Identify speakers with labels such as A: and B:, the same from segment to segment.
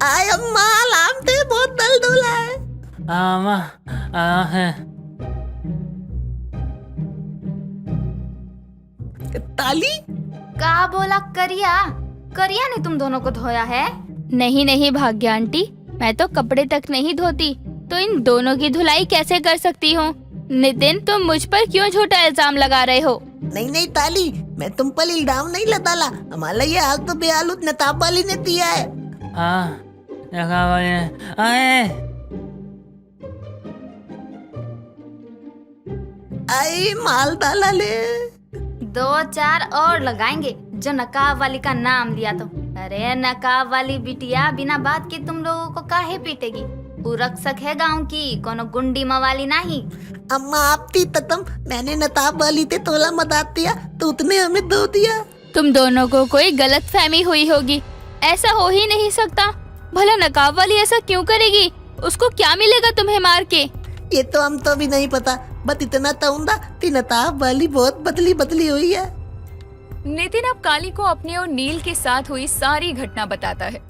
A: आय अम्मा लामते बहुत दल डोला है।
B: अम्मा है
A: ताली
C: का बोला करिया? करिया ने तुम दोनों को धोया है?
D: नहीं नहीं भाग्या आंटी, मैं तो कपड़े तक नहीं धोती, तो इन दोनों की धुलाई कैसे कर सकती हूँ? नितिन, तुम मुझ पर क्यों झूठा इल्जाम लगा रहे हो?
A: नहीं नहीं ताली, मैं तुम पर इल्जाम नहीं लगाला। हमारा ये आग तो बेआलू नताब वाली ने दिया है। आई माल डाला ले।
C: 2-4 और लगाएंगे जो नकाब वाली का नाम लिया तो। अरे नकाब वाली बिटिया बिना बात के तुम लोगों को काहे पीटेगी? वो रक्षक है गांव की, कोनो गुंडी मवाली नहीं।
A: अम्मा आप थी ततम, मैंने नताब वाली ते तोला मदाद दिया तो उतने हमें दो दिया।
D: तुम दोनों को कोई गलत फहमी हुई होगी, ऐसा हो ही नहीं सकता। भला नकाब वाली ऐसा क्यों करेगी? उसको क्या मिलेगा तुम्हें मार के?
A: ये तो हम तो भी नहीं पता, बस इतना तउंदा ती नताब वाली बहुत बदली बदली हुई है।
E: नितिन अब काली को अपने और नील के साथ हुई सारी घटना बताता है।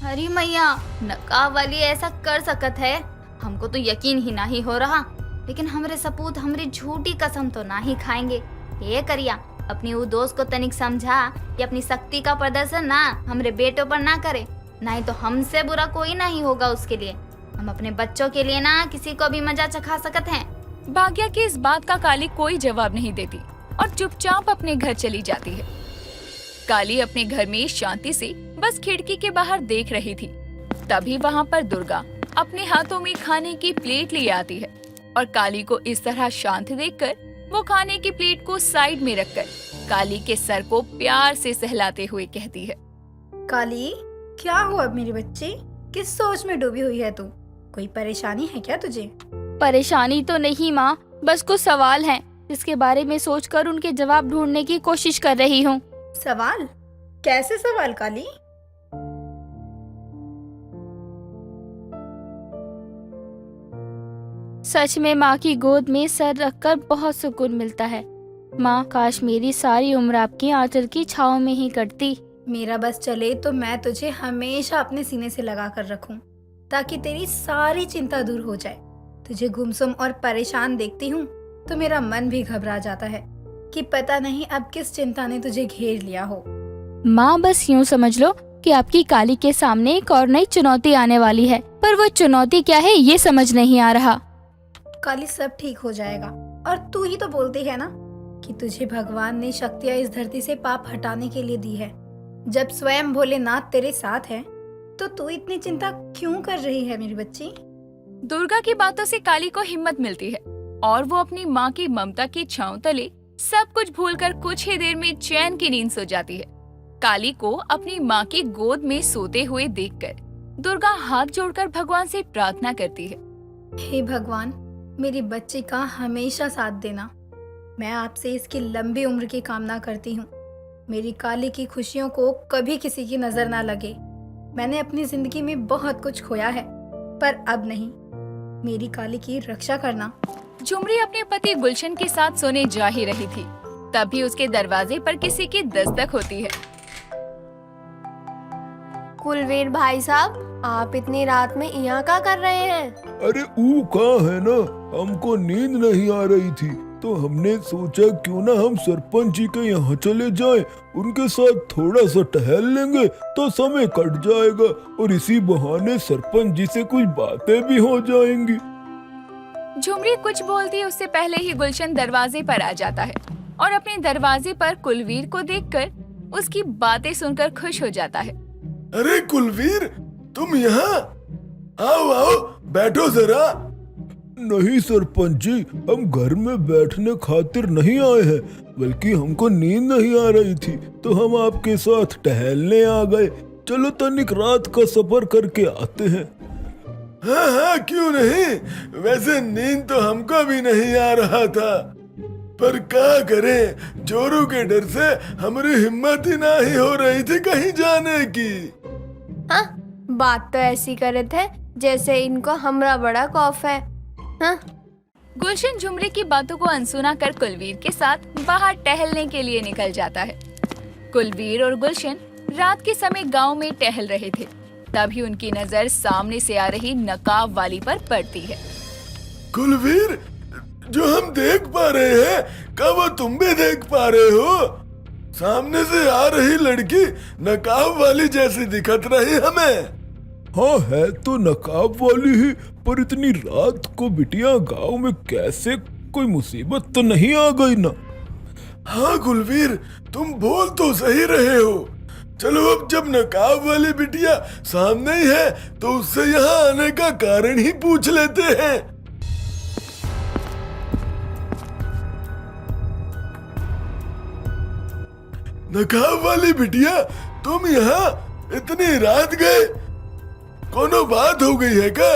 C: अरे मैया, नकाब वाली ऐसा कर सकत है? हमको तो यकीन ही नहीं हो रहा। लेकिन हमरे सपूत हमरी झूठी कसम तो नहीं खाएंगे। ये करिया, अपनी वो दोस्त को तनिक समझा कि अपनी शक्ति का प्रदर्शन ना हमरे बेटों पर ना करे, नहीं तो हमसे बुरा कोई नहीं होगा उसके लिए। हम अपने बच्चों के लिए ना किसी को भी मजा चखा सकते हैं।
E: भाग्या की इस बात का काली कोई जवाब नहीं देती और चुपचाप अपने घर चली जाती है। काली अपने घर में शांति से बस खिड़की के बाहर देख रही थी। तभी वहाँ पर दुर्गा अपने हाथों में खाने की प्लेट लिए आती है और काली को इस तरह शांत देखकर वो खाने की प्लेट को साइड में रखकर काली के सर को प्यार से सहलाते हुए कहती है,
F: काली, क्या हुआ मेरी बच्ची? किस सोच में डूबी हुई है तू? कोई परेशानी है क्या तुझे?
D: परेशानी तो नहीं माँ, बस कुछ सवाल हैं जिसके बारे में सोचकर उनके जवाब ढूंढने की कोशिश कर रही हूँ।
F: सवाल? कैसे सवाल काली?
D: सच में माँ की गोद में सर रखकर बहुत सुकून मिलता है। माँ, काश मेरी सारी उम्र आपकी आंचल की छांव में ही कटती।
F: मेरा बस चले तो मैं तुझे हमेशा अपने सीने से लगा कर रखूं, ताकि तेरी सारी चिंता दूर हो जाए। तुझे गुमसुम और परेशान देखती हूँ तो मेरा मन भी घबरा जाता है कि पता नहीं अब किस चिंता ने तुझे घेर लिया हो।
D: माँ, बस यूँ समझ लो कि आपकी काली के सामने एक और नई चुनौती आने वाली है, पर वो चुनौती क्या है ये समझ नहीं आ रहा।
F: काली, सब ठीक हो जाएगा। और तू ही तो बोलती है ना कि तुझे भगवान ने शक्तियाँ इस धरती से पाप हटाने के लिए दी है। जब स्वयं भोलेनाथ तेरे साथ है तो तू इतनी चिंता क्यों कर रही है मेरी बच्ची?
E: दुर्गा की बातों से काली को हिम्मत मिलती है और वो अपनी माँ की ममता की छांव तले सब कुछ भूलकर कुछ ही देर में चैन की नींद सो जाती है। काली को अपनी माँ की गोद में सोते हुए देखकर दुर्गा हाथ जोड़कर भगवान से प्रार्थना करती है,
F: हे भगवान, मेरी बच्ची का हमेशा साथ देना। मैं आपसे इसकी लंबी उम्र की कामना करती हूँ। मेरी काली की खुशियों को कभी किसी की नजर ना लगे। मैंने अपनी जिंदगी में बहुत कुछ खोया है, पर अब नहीं। मेरी काली की रक्षा करना।
E: झुमरी अपने पति गुलशन के साथ सोने जा ही रही थी, तभी उसके दरवाजे पर किसी की दस्तक होती है।
G: कुलवीर भाई साहब, आप इतनी रात में यहाँ क्या कर रहे हैं?
H: अरे ऊ कहाँ है ना, हमको नींद नहीं आ रही थी तो हमने सोचा क्यों ना हम सरपंच जी के यहाँ चले जाएं, उनके साथ थोड़ा सा टहल लेंगे तो समय कट जाएगा और इसी बहाने सरपंच जी से कुछ बातें भी हो जाएंगी।
E: झुमरी कुछ बोलती उससे पहले ही गुलशन दरवाजे पर आ जाता है और अपने दरवाजे पर कुलवीर को देखकर उसकी बातें सुनकर खुश हो जाता है।
H: अरे कुलवीर, तुम यहाँ आओ आओ, बैठो जरा। नहीं सरपंच जी, हम घर में बैठने खातिर नहीं आए हैं, बल्कि हमको नींद नहीं आ रही थी तो हम आपके साथ टहलने आ गए। चलो तनिक रात का सफर करके आते हैं। हाँ हाँ, क्यों नहीं। वैसे नींद तो हमको भी नहीं आ रहा था, पर क्या करें, चोरों के डर से हमारी हिम्मत ही नहीं हो रही थी कहीं जाने की।
G: हाँ, बात तो ऐसी करे थे जैसे इनको हमरा बड़ा खौफ है। हाँ?
E: गुलशन झुमरी की बातों को अनसुना कर कुलवीर के साथ बाहर टहलने के लिए निकल जाता है। कुलवीर और गुलशन रात के समय गांव में टहल रहे थे। तभी उनकी नजर सामने से आ रही नकाब वाली पर पड़ती है।
H: कुलवीर, जो हम देख पा रहे हैं क्या वो तुम भी देख पा रहे हो? सामने से आ रही लड़की नकाब वाली जैसी दिखत रही हमें। हाँ, है तो नकाब वाली ही, पर इतनी रात को बिटिया गांव में कैसे कोई मुसीबत तो नहीं आ गई ना? हाँ कुलवीर, तुम बोल तो सही रहे हो। चलो अब जब नकाब वाली बिटिया सामने ही है तो उससे यहाँ आने का कारण ही पूछ लेते हैं। नकाब वाली बिटिया, तुम यहाँ इतनी रात गए? कोनो बात हो गई है क्या?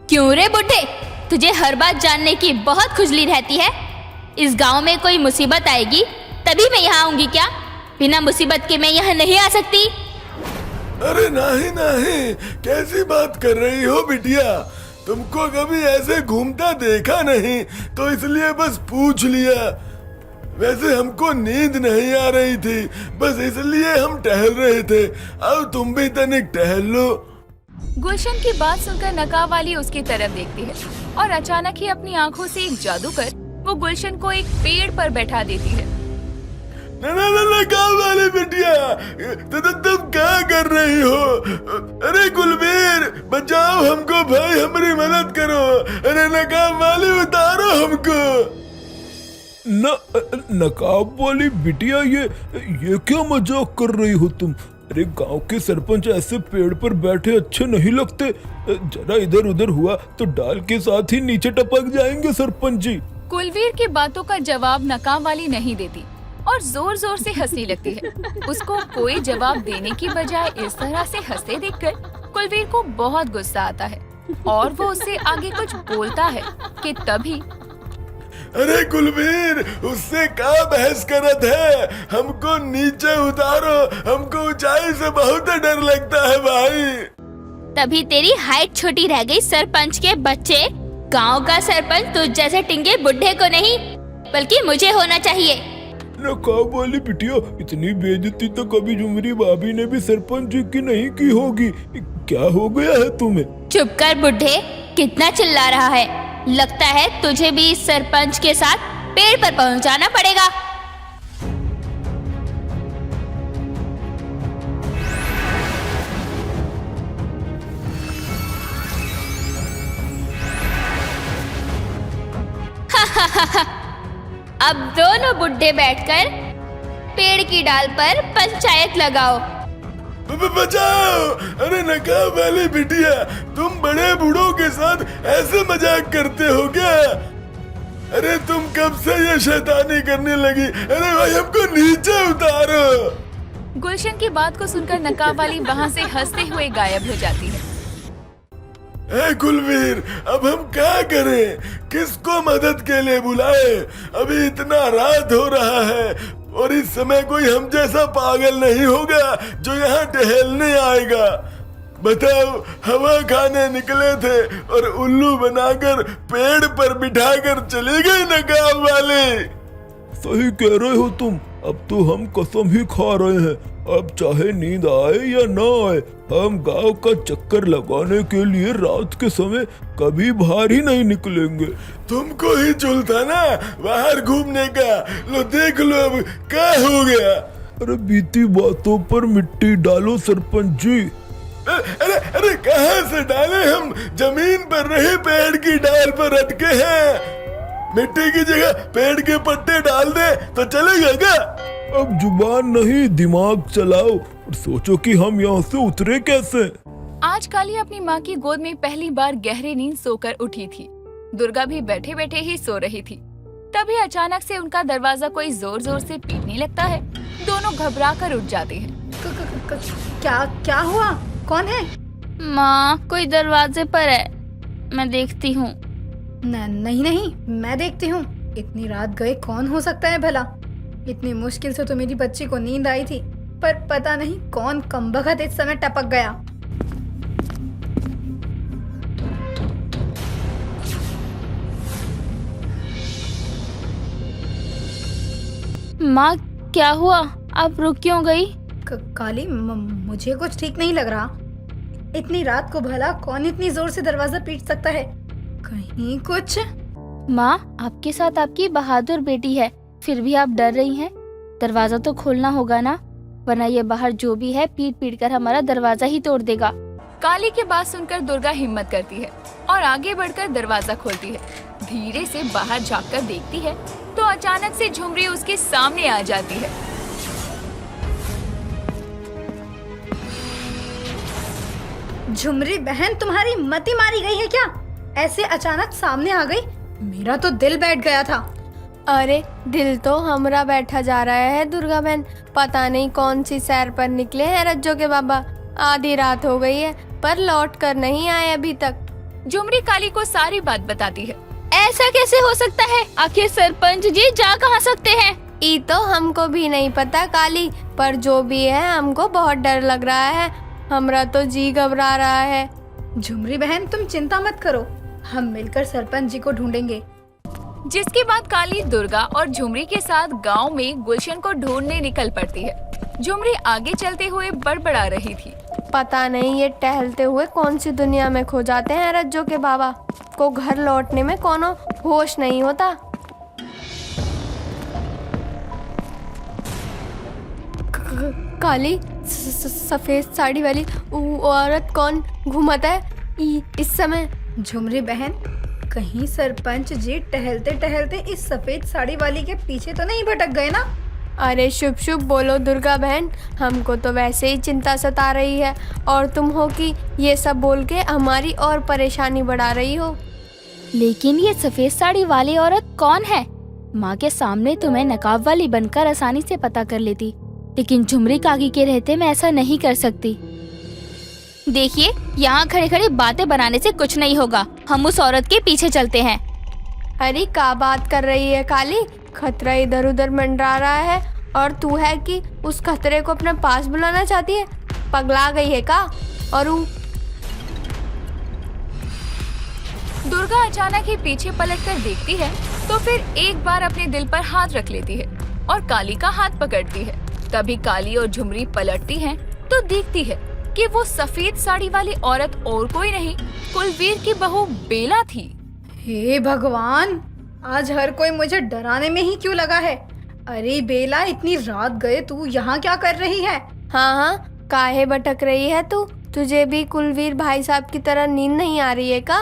D: क्यों रे बुड्ढे, तुझे हर बात जानने की बहुत खुजली रहती है। इस गांव में कोई मुसीबत आएगी तभी मैं यहाँ आऊंगी क्या? बिना मुसीबत के मैं यहाँ नहीं आ सकती।
H: अरे नहीं नहीं, कैसी बात कर रही हो बिटिया? तुमको कभी ऐसे घूमता देखा नहीं तो इसलिए बस पूछ लिया। वैसे हमको नींद नहीं आ रही थी, बस इसलिए हम टहल रहे थे। अब तुम भी तनिक टहल लो।
E: गुलशन की बात सुनकर नकाब वाली उसकी तरफ देखती है और अचानक ही अपनी आंखों से एक जादू कर वो गुलशन को एक पेड़ पर बैठा देती है।
H: नकाब वाली बिटिया, तुम क्या कर रही हो? अरे गुलवीर, बचाओ हमको भाई, हमारी मदद करो। अरे नकाब वाली, उतारो हमको। नकाब वाली बिटिया, ये क्या मजाक कर रही हो तुम? अरे गांव के सरपंच ऐसे पेड़ पर बैठे अच्छे नहीं लगते। जरा इधर उधर हुआ तो डाल के साथ ही नीचे टपक जाएंगे सरपंच जी।
E: कुलवीर की बातों का जवाब नकाब वाली नहीं देती और जोर जोर से हंसने लगती है। उसको कोई जवाब देने की बजाय इस तरह से हंसते देखकर कुलवीर को बहुत गुस्सा आता है और वो उससे आगे कुछ बोलता है कि तभी
H: अरे कुलवीर, उससे क्या बहस करत है? हमको नीचे उतारो, हमको ऊंचाई से बहुत डर लगता है भाई।
D: तभी तेरी हाइट छोटी रह गई सरपंच के बच्चे। गांव का सरपंच तुझ जैसे टिंगे बुढ़े को नहीं बल्कि मुझे होना चाहिए।
H: नकाब वाली बिटिया, इतनी बेइज्जती तो कभी झुमरी भाभी ने भी सरपंच जी की नहीं की होगी। क्या हो गया है तुम्हें?
D: चुप कर बुढ़े, कितना चिल्ला रहा है? लगता है तुझे भी इस सरपंच के साथ पेड़ पर पहुंचाना पड़ेगा। अब दोनों बुड्ढे बैठकर पेड़ की डाल पर पंचायत लगाओ।
H: बचाओ! अरे नकाब वाली बिटिया, तुम बड़े बूढ़ों के साथ ऐसे मजाक करते हो क्या? अरे तुम कब से ये शैतानी करने लगी? अरे भाई, हमको नीचे उतारो।
E: गुलशन की बात को सुनकर नकाब वाली वहाँ से हंसते हुए गायब हो जाती है।
H: ए कुलवीर, अब हम क्या करें? किसको मदद के लिए बुलाए? अभी इतना रात हो रहा है और इस समय कोई हम जैसा पागल नहीं होगा जो यहाँ टहलने आएगा। बताओ, हवा खाने निकले थे और उल्लू बनाकर पेड़ पर बिठाकर चले गए नकाब वाले। सही कह रहे हो तुम। अब तो हम कसम ही खा रहे हैं, अब चाहे नींद आए या ना आए, हम गांव का चक्कर लगाने के लिए रात के समय कभी बाहर ही नहीं निकलेंगे। तुमको ही चुलता ना बाहर घूमने का। लो देख लो अब क्या हो गया। अरे बीती बातों पर मिट्टी डालो सरपंच जी। अरे अरे कहाँ से डाले? हम जमीन पर रहे पेड़ की डाल पर अटके हैं। मिट्टी की जगह पेड़ के पत्ते डाल दे तो चलेगा क्या? अब जुबान नहीं, दिमाग चलाओ और सोचो कि हम यहाँ से उतरे कैसे।
E: आज काली अपनी माँ की गोद में पहली बार गहरी नींद सोकर उठी थी। दुर्गा भी बैठे बैठे ही सो रही थी। तभी अचानक से उनका दरवाजा कोई जोर जोर से पीटने लगता है। दोनों घबरा कर उठ जाते हैं।
F: क्या हुआ? कौन है?
D: माँ, कोई दरवाजे पर है, मैं देखती हूँ।
F: नहीं, मैं देखती हूँ। इतनी रात गए कौन हो सकता है भला? इतनी मुश्किल से तो मेरी बच्ची को नींद आई थी, पर पता नहीं कौन कमबख्त इस समय टपक गया।
D: माँ क्या हुआ, आप रुक क्यों गई?
F: काली, मुझे कुछ ठीक नहीं लग रहा। इतनी रात को भला कौन इतनी जोर से दरवाजा पीट सकता है? कहीं कुछ।
D: माँ, आपके साथ आपकी बहादुर बेटी है, फिर भी आप डर रही हैं। दरवाजा तो खोलना होगा ना, वरना ये बाहर जो भी है पीट पीट कर हमारा दरवाजा ही तोड़ देगा।
E: काली की बात सुनकर दुर्गा हिम्मत करती है और आगे बढ़कर दरवाजा खोलती है। धीरे से बाहर झांककर देखती है तो अचानक से झुमरी उसके सामने आ जाती है।
F: झुमरी बहन, तुम्हारी मति मारी गई है क्या? ऐसे अचानक सामने आ गई, मेरा तो दिल बैठ गया था।
G: अरे दिल तो हमरा बैठा जा रहा है दुर्गा बहन। पता नहीं कौन सी सैर पर निकले हैं रज्जो के बाबा। आधी रात हो गई है पर लौट कर नहीं आए अभी तक।
E: झुमरी काली को सारी बात बताती है।
D: ऐसा कैसे हो सकता है? आखिर सरपंच जी जा कहाँ सकते हैं?
G: ई तो हमको भी नहीं पता काली, पर जो भी है हमको बहुत डर लग रहा है। हमरा तो जी घबरा रहा है।
F: झुमरी बहन, तुम चिंता मत करो, हम मिलकर सरपंच जी को ढूंढेंगे।
E: जिसके बाद काली, दुर्गा और झुमरी के साथ गांव में गुलशन को ढूंढने निकल पड़ती है। झुमरी आगे चलते हुए बड़बड़ा रही थी।
G: पता नहीं ये टहलते हुए कौन सी दुनिया में खो जाते हैं रज्जो के बाबा को घर लौटने में कोनो होश नहीं होता। काली, सफेद साड़ी वाली औरत कौन घूमता है इस समय?
F: झुमरी बहन, कहीं सरपंच जी टहलते टहलते इस सफेद साड़ी वाली के पीछे तो नहीं भटक गए ना?
G: अरे शुभ शुभ बोलो दुर्गा बहन, हमको तो वैसे ही चिंता सता रही है और तुम हो कि ये सब बोल के हमारी और परेशानी बढ़ा रही हो।
D: लेकिन ये सफेद साड़ी वाली औरत कौन है? माँ के सामने तो मैं नकाब वाली बनकर आसानी से पता कर लेती, लेकिन झुमरी काकी के रहते मैं ऐसा नहीं कर सकती। देखिए, यहाँ खड़े खड़े बातें बनाने से कुछ नहीं होगा, हम उस औरत के पीछे चलते हैं।
G: अरे क्या बात कर रही है काली? खतरा इधर उधर मंडरा रहा है और तू है कि उस खतरे को अपने पास बुलाना चाहती है? पगला गई है का? और
E: दुर्गा अचानक ही पीछे पलटकर देखती है तो फिर एक बार अपने दिल पर हाथ रख लेती है और काली का हाथ पकड़ती है। तभी काली और झुमरी पलटती हैं तो देखती है कि वो सफेद साड़ी वाली औरत और कोई नहीं, कुलवीर की बहू बेला थी।
F: हे भगवान, आज हर कोई मुझे डराने में ही क्यों लगा है? अरे बेला, इतनी रात गए तू यहाँ क्या कर रही है?
G: हाँ, काहे भटक रही है तू? तुझे भी कुलवीर भाई साहब की तरह नींद नहीं आ रही है का?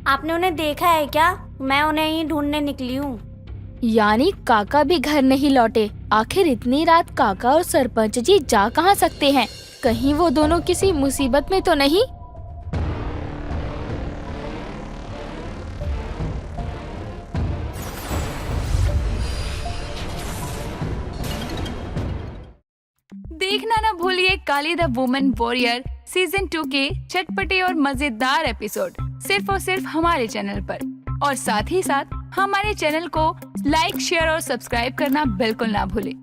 I: आपने उन्हें देखा है क्या? मैं उन्हें ही ढूंढने निकली हूँ।
D: यानी काका भी घर नहीं लौटे? आखिर इतनी रात काका और सरपंच जी जा कहाँ सकते हैं? कहीं वो दोनों किसी मुसीबत में तो नहीं?
E: देखना ना भूलिए काली द वुमन वॉरियर सीजन 2 के चटपटे और मजेदार एपिसोड सिर्फ और सिर्फ हमारे चैनल पर। और साथ ही साथ हमारे चैनल को लाइक, शेयर और सब्सक्राइब करना बिल्कुल ना भूलें।